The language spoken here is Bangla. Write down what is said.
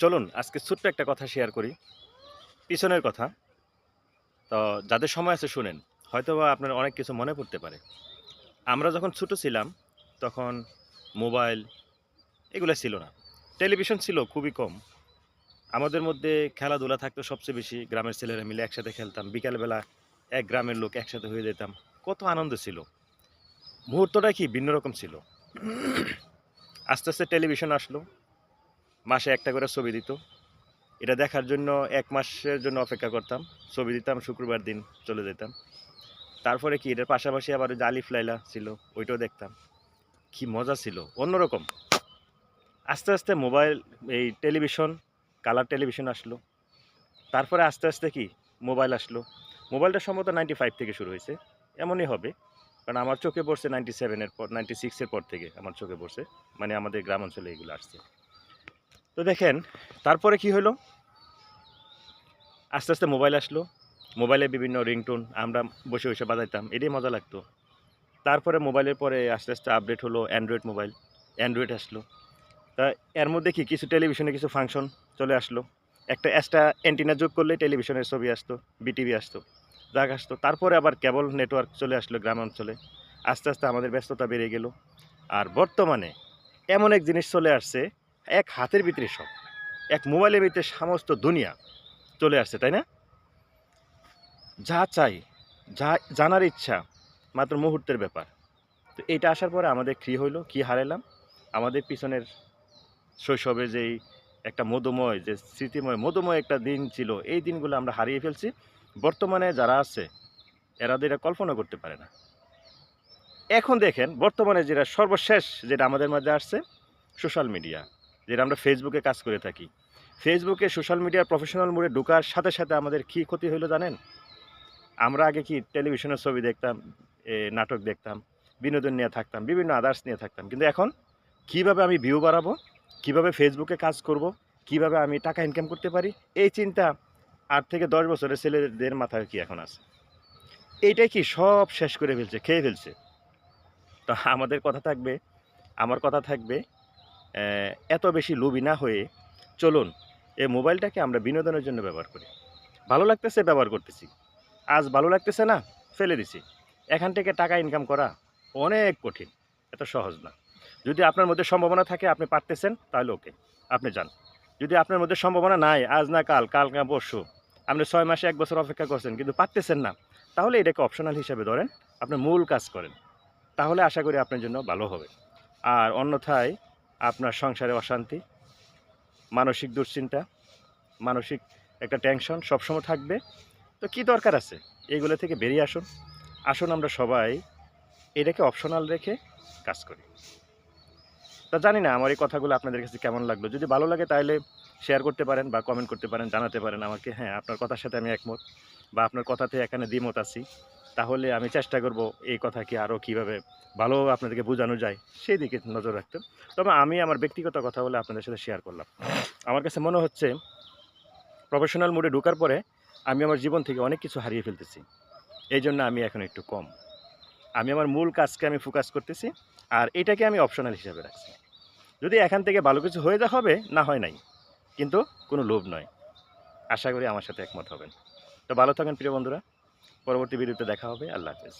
চলুন আজকে ছোট্ট একটা কথা শেয়ার করি। পিছনের কথা। তো যাদের সময় আছে শুনেন। হয়তোবা আপনার অনেক কিছু মনে পড়তে পারে। আমরা যখন ছোট ছিলাম তখন মোবাইল এগুলা ছিল না। টেলিভিশন ছিল খুবই কম। আমাদের মধ্যে খেলাধুলা থাকতো সবচেয়ে বেশি। গ্রামের ছেলেরা মিলে একসাথে খেলতাম। বিকালবেলা এক গ্রামের লোক একসাথে হয়ে যেতাম। কত আনন্দ ছিল। মুহূর্তটা কি ভিন্ন রকম ছিল। আস্তে, আস্তে টেলিভিশন আসলো। মাসে একটা করে ছবি দিত। এটা দেখার জন্য ১ মাসের জন্য অপেক্ষা করতাম। ছবি দিতাম, শুক্রবার দিন চলে যেতাম। তারপরে কি এটার পাশাপাশি আবার ওই যে আলিফ লায়লা ছিল, ওইটাও দেখতাম। কি মজা ছিল, অন্যরকম। আস্তে, আস্তে মোবাইল এই টেলিভিশন, কালার টেলিভিশন আসলো। তারপরে আস্তে, আস্তে কি মোবাইল আসলো। মোবাইলটা সম্ভবত 95 থেকে শুরু হইছে। এমনই হবে। কারণ আমার চোখে পড়ছে 97 এর পর 96 এর পর থেকে আমার চোখে পড়ছে। মানে আমাদের গ্রাম অঞ্চলে এগুলো আসছে। তো দেখেন তারপরে কি হইলো? আস্তে, আস্তে মোবাইল আসলো। মোবাইলে বিভিন্ন রিংটোন আমরা বসে, বসে বাজাইতাম। এটাই মজা লাগতো। তারপরে মোবাইলের পরে আস্তে, আস্তে আপডেট হলো অ্যান্ড্রয়েড মোবাইল। অ্যান্ড্রয়েড আসলো। তা এর মধ্যে কি কিছু টেলিভিশনে কিছু ফাংশন চলে আসলো। একটা এক্সট্রা অ্যান্টিনা যোগ করলে টেলিভিশনের ছবি আসতো, বিটিভি আসতো, যাক আসতো। তারপরে আবার কেবল নেটওয়ার্ক চলে আসলো গ্রাম অঞ্চলে। আস্তে, আস্তে আমাদের ব্যস্ততা বেড়ে গেল। আর বর্তমানে এমন এক জিনিস চলে আসছে, এক হাতের ভিতরে সব। এক মোবাইলের ভিতরে সমস্ত দুনিয়া চলে আসছে, তাই না? যা চাই, যা জানার ইচ্ছা, মাত্র মুহূর্তের ব্যাপার। তো এইটা আসার পরে আমাদের কি হইলো? কি হারাইলাম? আমাদের পিছনের শৈশবে যেই একটা মধুময় যে স্মৃতিময় মধুময় একটা দিন ছিল, এই দিনগুলো আমরা হারিয়ে ফেলছি। বর্তমানে যারা আছে এরা তো এটা কল্পনা করতে পারে না। এখন দেখেন বর্তমানে যেটা সর্বশেষ যেটা আমাদের মাঝে আসছে সোশ্যাল মিডিয়া। যেটা আমরা ফেসবুকে কাজ করে থাকি। ফেসবুকে সোশ্যাল মিডিয়ার প্রফেশনাল মোডে ঢোকার সাথে, সাথে আমাদের কি ক্ষতি হইলো জানেন? আমরা আগে কি টেলিভিশনের ছবি দেখতাম, নাটক দেখতাম, বিনোদন নিয়ে থাকতাম, বিভিন্ন আদার্স নিয়ে থাকতাম। কিন্তু এখন কিভাবে আমি ভিউ বাড়াবো, কিভাবে ফেসবুকে কাজ করব, কিভাবে আমি টাকা ইনকাম করতে পারি, এই চিন্তা ৮ থেকে ১০ বছরের ছেলেদের মাথায় কি এখন আছে। এইটাই কি সব শেষ করে ফেলছে, খেয়ে ফেলছে। তো আমাদের কথা থাকবে, আমার কথা থাকবে, এত বেশি লোভী না হয়ে চলুন এই মোবাইলটাকে আমরা বিনোদনের জন্য ব্যবহার করি। ভালো লাগতেছে ব্যবহার করতেছি। আজ ভালো লাগতেছে না, ফেলে দিছি। এখান থেকে টাকা ইনকাম করা অনেক কঠিন, এত সহজ না। যদি আপনার মধ্যে সম্ভাবনা থাকে, আপনি পারতেছেন, তাহলে ওকে, আপনি যান। যদি আপনার মধ্যে সম্ভাবনা নাই, আজ না কাল, কাল না পরশু, আপনি ৬ মাসে ১ বছর অপেক্ষা করছেন কিন্তু পারতেছেন না, তাহলে এটাকে অপশনাল হিসেবে ধরেন, আপনার মূল কাজ করেন। তাহলে আশা করি আপনার জন্য ভালো হবে। আর অন্যথায় আপনার সংসারে অশান্তি, মানসিক দুশ্চিন্তা, মানসিক একটা টেনশন সবসময় থাকবে। তো কি দরকার আছে? এইগুলো থেকে বেরিয়ে আসুন। আসুন আমরা সবাই এটাকে অপশনাল রেখে কাজ করি। তা জানি না আমার এই কথাগুলো আপনাদের কাছে কেমন লাগলো। যদি ভালো লাগে তাহলে শেয়ার করতে পারেন বা কমেন্ট করতে পারেন, জানাতে পারেন আমাকে হ্যাঁ, আপনার কথার সাথে আমি একমত বা আপনার কথাতে এখানে দ্বিমত আছি। তাহলে আমি চেষ্টা করব এই কথা কি আরও কীভাবে ভালোভাবে আপনাদেরকে বোঝানো যায় সেই দিকে নজর রাখতে। তবে আমি আমার ব্যক্তিগত কথা বলে আপনাদের সাথে শেয়ার করলাম। আমার কাছে মনে হচ্ছে প্রফেশনাল মোডে ঢোকার পরে আমি আমার জীবন থেকে অনেক কিছু হারিয়ে ফেলতেছি। এইজন্য আমি এখন একটু কম। আমি আমার মূল কাজকে আমি ফোকাস করতেছি। আর এটাকে আমি অপশনাল হিসাবে রাখছি। যদি এখান থেকে ভালো কিছু হয়ে হবে, না হয় নাই। কিন্তু কোনো লোভ নয়। আশা করি আমার সাথে একমত হবেন। তো ভালো থাকেন প্রিয় বন্ধুরা। পরবর্তী ভিডিওতে দেখা হবে। আল্লাহ হাফেজ।